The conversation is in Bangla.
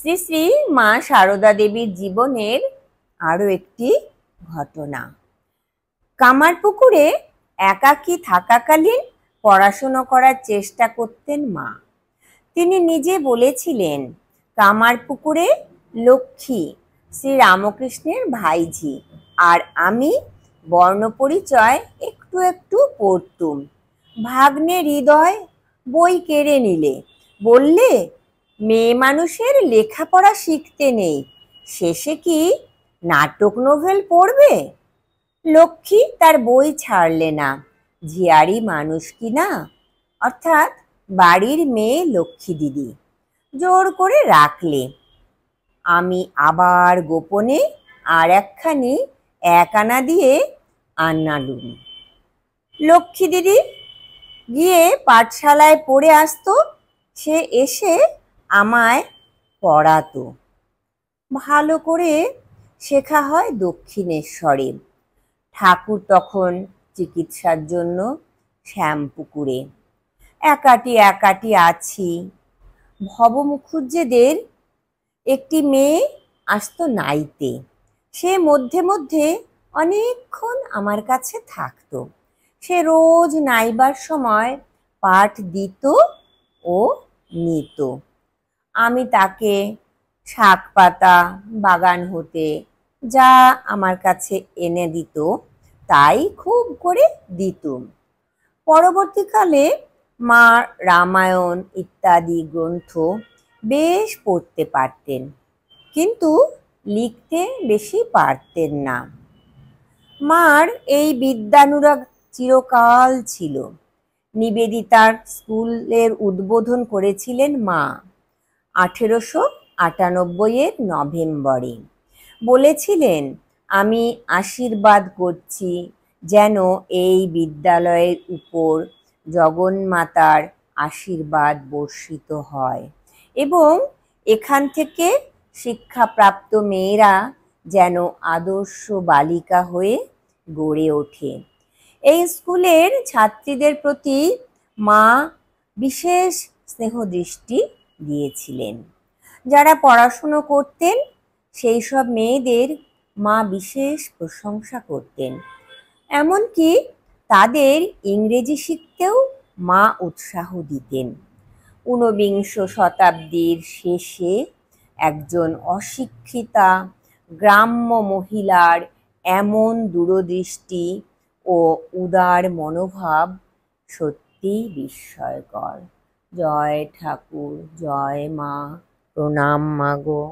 শ্রী শ্রী মা সারদা দেবীর জীবনের আরো একটি ঘটনা। কামারপুকুরে একাকী থাকাকালীন পড়াশোনা করার চেষ্টা করতেন মা। তিনি নিজে বলেছিলেন, কামারপুকুরে লক্ষ্মী শ্রী রামকৃষ্ণের ভাইঝি আর আমি বর্ণপরিচয় একটু একটু পড়তুম। ভাগ্নে হৃদয় বই কেড়ে নিলে, বললে মেয়ে মানুষের লেখাপড়া শিখতে নেই, শেষে কি নাটক নোভেল পড়বে? লক্ষ্মী তার বই ছাড়লে না, ঝিয়ারি মানুষ কি না, অর্থাৎ বাড়ির মেয়ে লক্ষ্মী দিদি জোর করে রাখলে। আমি আবার গোপনে আর একখানি 1 আনা দিয়ে আনালুম। লক্ষ্মী দিদি গিয়ে পাঠশালায় পড়ে আসতো, সে এসে আমায় পড়াতো। ভালো করে শেখা হয় দক্ষিণেশ্বরে। ঠাকুর তখন চিকিৎসার জন্য শ্যামপুকুরে। একাটি একাটি আছি। ভব মুখুজ্জেদের একটি মেয়ে আসতো নাইতে। সে মধ্যে মধ্যে অনেকক্ষণ আমার কাছে থাকতো। সে রোজ নাইবার সময় পাঠ দিত ও নিত। আমি তাকে শাক পাতা বাগান হতে যা আমার কাছে এনে দিত তাই খুব করে দিতুম। পরবর্তীকালে মা রামায়ণ ইত্যাদি গ্রন্থ বেশ পড়তে পারতেন, কিন্তু লিখতে বেশি পারতেন না। মার এই বিদ্যানুরাগ চিরকাল ছিল। নিবেদিতার স্কুলের উদ্বোধন করেছিলেন মা 1898 নভেম্বরে। বলেছিলেন, আমি আশীর্বাদ করছি যেন এই বিদ্যালয়ের উপর জগন্মাতার আশীর্বাদ বর্ষিত হয় এবং এখান থেকে শিক্ষাপ্রাপ্ত মেয়েরা যেন আদর্শ বালিকা হয়ে গড়ে ওঠে। এই স্কুলের ছাত্রীদের প্রতি মা বিশেষ স্নেহদৃষ্টি দিয়েছিলেন। যারা পড়াশুনো করতেন সেই সব মেয়েদের মা বিশেষ প্রশংসা করতেন। এমনকি তাদের ইংরেজি শিখতেও মা উৎসাহ দিতেন। 19বিংশ শতাব্দীর শেষে একজন অশিক্ষিতা গ্রাম্য মহিলার এমন দূরদৃষ্টি ও উদার মনোভাব সত্যিই বিস্ময়কর। জয় ঠাকুর, জয় মা, প্রণাম মাগো।